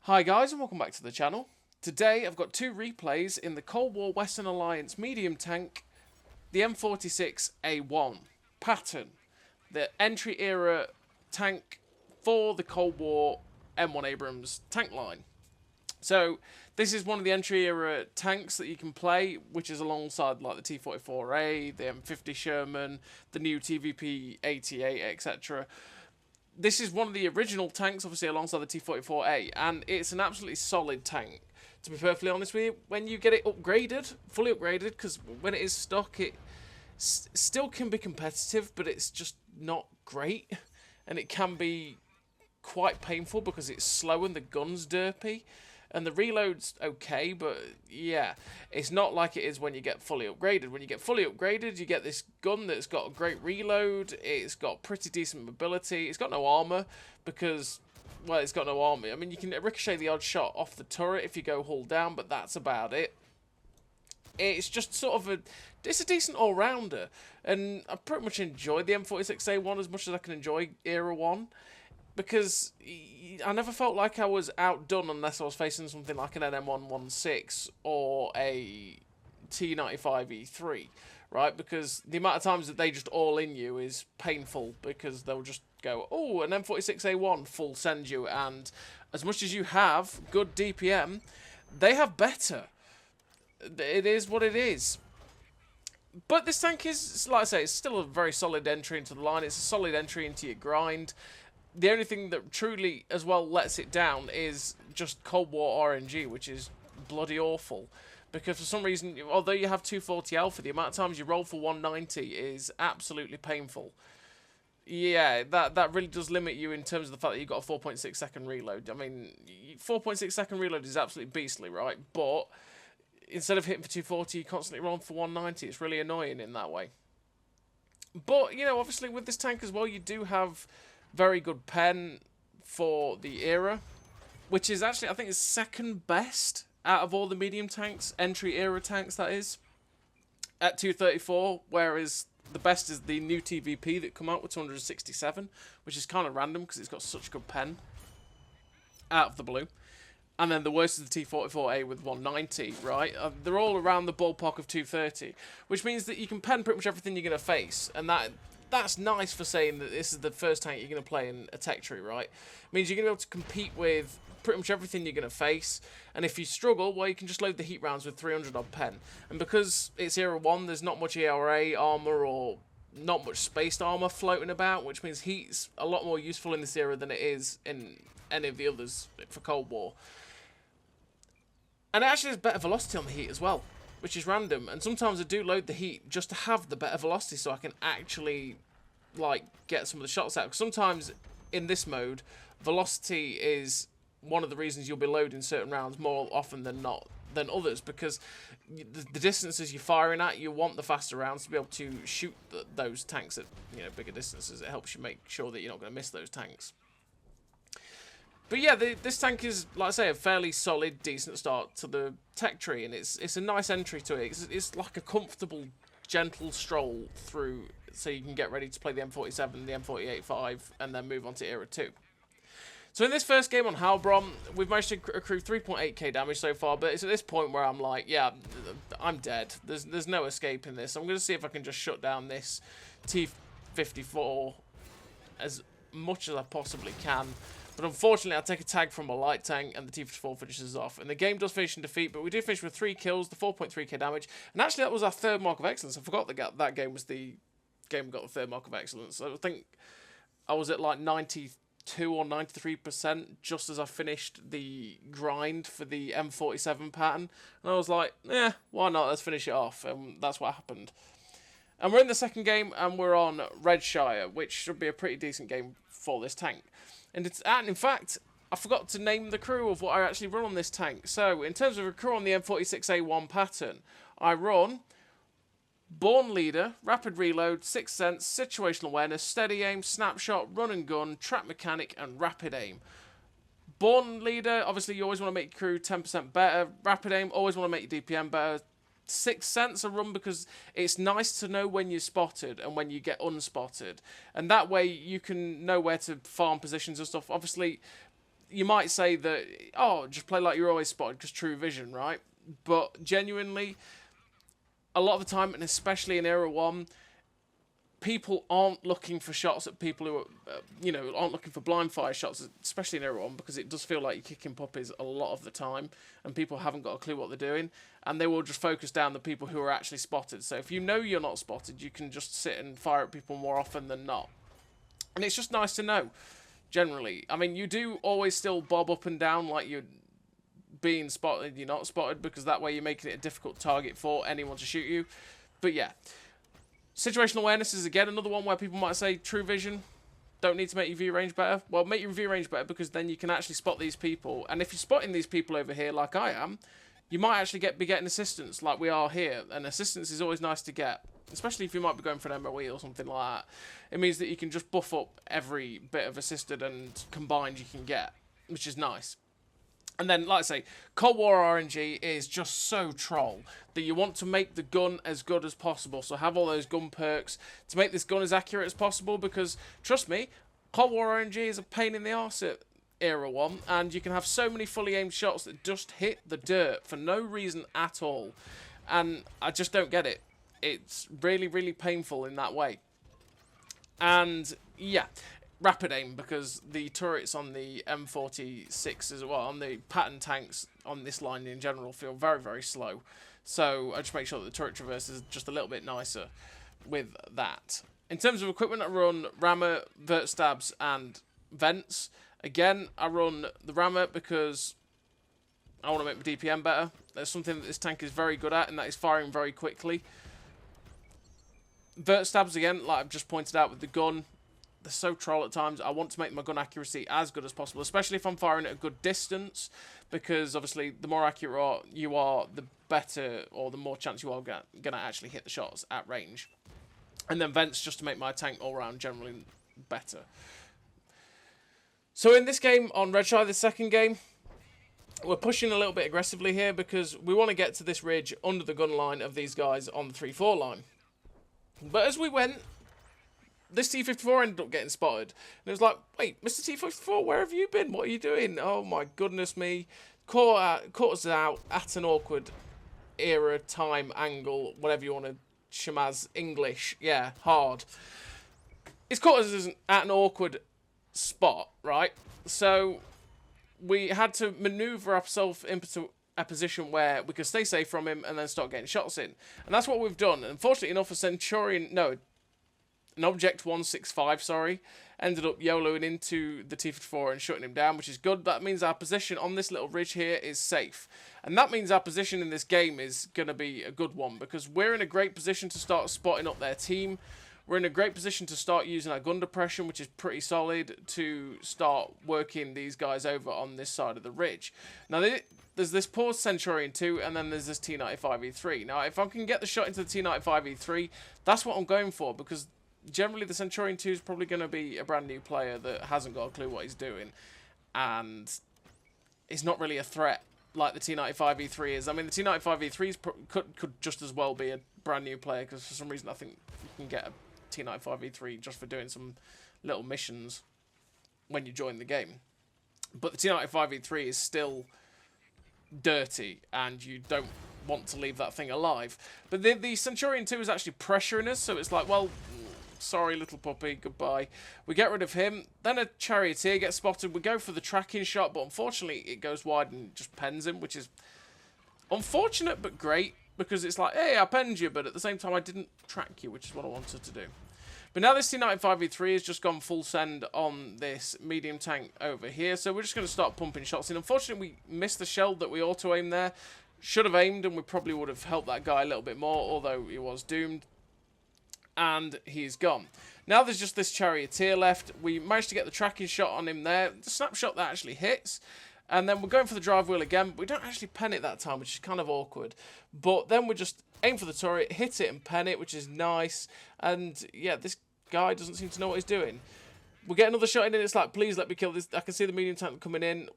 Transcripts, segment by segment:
Hi guys and welcome back to the channel. Today I've got two replays in the Cold War Western Alliance medium tank, the M46A1 pattern, the entry era tank for the Cold War M1 Abrams tank line. So this is one of the entry era tanks that you can play, which is alongside like the T-44A, the M50 Sherman, the new TVP-88, etc. This is one of the original tanks, obviously, alongside the T-44A, and it's an absolutely solid tank. To be perfectly honest with you, when you get it upgraded, fully upgraded, because when it is stock, it still can be competitive, but it's just not great, and it can be quite painful because it's slow and the gun's derpy. And the reload's okay, but yeah, it's not like it is when you get fully upgraded. When you get fully upgraded, you get this gun that's got a great reload, it's got pretty decent mobility, it's got no armour, because, well, it's got no armour. I mean, you can ricochet the odd shot off the turret if you go hull down, but that's about it. It's just sort of it's a decent all-rounder, and I pretty much enjoyed the M46A1 as much as I can enjoy Era 1. Because I never felt like I was outdone unless I was facing something like an NM116 or a T95E3, right? Because the amount of times that they just all in you is painful, because they'll just go, oh, an M46A1 full send you, and as much as you have good DPM, they have better. It is what it is. But this tank is, like I say, it's still a very solid entry into the line. It's a solid entry into your grind. The only thing that truly, as well, lets it down is just Cold War RNG, which is bloody awful. Because for some reason, although you have 240 alpha, the amount of times you roll for 190 is absolutely painful. Yeah, that really does limit you in terms of the fact that you've got a 4.6 second reload. I mean, 4.6 second reload is absolutely beastly, right? But instead of hitting for 240, you're constantly rolling for 190. It's really annoying in that way. But, you know, obviously with this tank as well, you do have very good pen for the era, which is actually, I think, is second best out of all the medium tanks, entry era tanks, that is, at 234, whereas the best is the new TVP that come out with 267, which is kind of random because it's got such good pen out of the blue. And then the worst is the T-44A with 190, right? They're all around the ballpark of 230, which means that you can pen pretty much everything you're going to face, and that's nice for saying that this is the first tank you're going to play in a tech tree, right? It means you're going to be able to compete with pretty much everything you're going to face. And if you struggle, well, you can just load the heat rounds with 300 odd pen. And because it's Era 1, there's not much ERA armor or not much spaced armor floating about, which means heat's a lot more useful in this era than it is in any of the others for Cold War. And it actually has better velocity on the heat as well, which is random. And sometimes I do load the heat just to have the better velocity so I can actually, like, get some of the shots out. Because sometimes in this mode, velocity is one of the reasons you'll be loading certain rounds more often than not than others, because the distances you're firing at, you want the faster rounds to be able to shoot those tanks at, you know, bigger distances. It helps you make sure that you're not going to miss those tanks. But yeah, this tank is, like I say, a fairly solid, decent start to the tech tree, and it's a nice entry to it. It's like a comfortable, gentle stroll through, so you can get ready to play the M47, the M48A5, and then move on to Era 2. So in this first game on Halbrom, we've managed to accrue 3.8k damage so far, but it's at this point where I'm like, yeah, I'm dead. There's no escaping this. I'm going to see if I can just shut down this T-54 as much as I possibly can. But unfortunately, I take a tag from a light tank, and the T-54 finishes off. And the game does finish in defeat, but we did finish with 3 kills, the 4.3k damage. And actually, that was our third mark of excellence. I forgot that game was the game we got the third mark of excellence. So I think I was at like 92 or 93% just as I finished the grind for the M47 pattern. And I was like, yeah, why not? Let's finish it off. And that's what happened. And we're in the second game, and we're on Redshire, which should be a pretty decent game for this tank. And in fact, I forgot to name the crew of what I actually run on this tank. So, in terms of a crew on the M46A1 pattern, I run Born Leader, Rapid Reload, Sixth Sense, Situational Awareness, Steady Aim, Snapshot, Run and Gun, Trap Mechanic, and Rapid Aim. Born Leader, obviously you always want to make your crew 10% better. Rapid Aim, always want to make your DPM better. Sixth Sense I run because it's nice to know when you're spotted and when you get unspotted, and that way you can know where to farm positions and stuff. Obviously, you might say that oh, just play like you're always spotted because true vision, right? But genuinely, a lot of the time, and especially in Era 1, people aren't looking for shots at people who are, aren't looking for blind fire shots, especially in Era 1, because it does feel like you're kicking puppies a lot of the time, and people haven't got a clue what they're doing, and they will just focus down the people who are actually spotted. So if you know you're not spotted, you can just sit and fire at people more often than not. And it's just nice to know, generally. I mean, you do always still bob up and down like you're being spotted, you're not spotted, because that way you're making it a difficult target for anyone to shoot you. But yeah. Situational awareness is, again, another one where people might say true vision, don't need to make your view range better. Well, make your view range better because then you can actually spot these people. And if you're spotting these people over here like I am, you might actually be getting assistance like we are here. And assistance is always nice to get, especially if you might be going for an MOE or something like that. It means that you can just buff up every bit of assisted and combined you can get, which is nice. And then, like I say, Cold War RNG is just so troll that you want to make the gun as good as possible. So have all those gun perks to make this gun as accurate as possible because, trust me, Cold War RNG is a pain in the arse at Era 1. And you can have so many fully aimed shots that just hit the dirt for no reason at all. And I just don't get it. It's really, really painful in that way. And, yeah. Rapid aim, because the turrets on the M46 as well, on the pattern tanks on this line in general, feel very, very slow. So I just make sure that the turret traverse is just a little bit nicer with that. In terms of equipment, I run rammer, vert stabs, and vents. Again, I run the rammer because I want to make my DPM better. There's something that this tank is very good at, and that is firing very quickly. Vert stabs, again, like I've just pointed out with the gun, they're so troll at times. I want to make my gun accuracy as good as possible, especially if I'm firing at a good distance, because obviously the more accurate you are, the better, or the more chance you are going to actually hit the shots at range. And then vents just to make my tank all round generally better. So in this game on Red Shy, the second game, we're pushing a little bit aggressively here because we want to get to this ridge under the gun line of these guys on the 3-4 line. But as we went, this T-54 ended up getting spotted. And it was like, wait, Mr. T-54, where have you been? What are you doing? Oh, my goodness me. Caught us out at an awkward era, time, angle, whatever you want to shamaz English. Yeah, hard. It's caught us at an awkward spot, right? So we had to maneuver ourselves into a position where we could stay safe from him and then start getting shots in. And that's what we've done. Unfortunately enough, an Object 165, sorry, ended up YOLOing into the T-54 and shutting him down, which is good. That means our position on this little ridge here is safe. And that means our position in this game is going to be a good one, because we're in a great position to start spotting up their team. We're in a great position to start using our gun depression, which is pretty solid, to start working these guys over on this side of the ridge. Now, there's this paused Centurion 2, and then there's this T-95E3. Now, if I can get the shot into the T-95E3, that's what I'm going for, because generally the Centurion 2 is probably going to be a brand new player that hasn't got a clue what he's doing, and is not really a threat like the T-95E3 is. I mean, the T-95E3 could just as well be a brand new player, because for some reason I think you can get a T-95E3 just for doing some little missions when you join the game. But the T-95E3 is still dirty, and you don't want to leave that thing alive. But the Centurion 2 is actually pressuring us, so it's like, well, sorry, little puppy, goodbye. We get rid of him. Then a Charioteer gets spotted. We go for the tracking shot, but unfortunately it goes wide and just pens him, which is unfortunate but great, because it's like, hey, I penned you, but at the same time I didn't track you, which is what I wanted to do. But now this T-95E3 has just gone full send on this medium tank over here, so we're just going to start pumping shots in. Unfortunately, we missed the shell that we auto-aimed there. Should have aimed, and we probably would have helped that guy a little bit more, although he was doomed. And he's gone. Now there's just this Charioteer left. We managed to get the tracking shot on him there. The snapshot that actually hits. And then we're going for the drive wheel again. But we don't actually pen it that time, which is kind of awkward. But then we just aim for the turret, hit it and pen it, which is nice. And yeah, this guy doesn't seem to know what he's doing. We get another shot in and it's like, please let me kill this. I can see the medium tank coming in.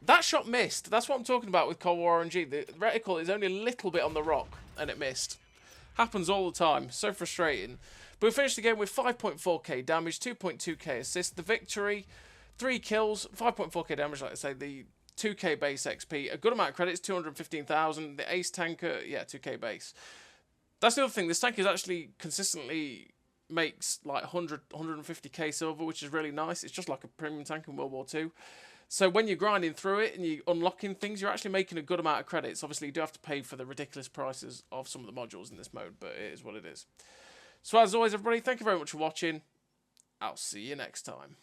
That shot missed. That's what I'm talking about with Cold War RNG. The reticle is only a little bit on the rock and it missed. Happens all the time. So frustrating. But we finished the game with 5.4k damage, 2.2k assist. The victory, 3 kills, 5.4k damage, like I say. The 2k base XP, a good amount of credits, 215,000. The ace tanker, yeah, 2k base. That's the other thing. This tank is actually consistently makes like 150k silver, which is really nice. It's just like a premium tank in World War II. So when you're grinding through it and you're unlocking things, you're actually making a good amount of credits. Obviously, you do have to pay for the ridiculous prices of some of the modules in this mode, but it is what it is. So as always, everybody, thank you very much for watching. I'll see you next time.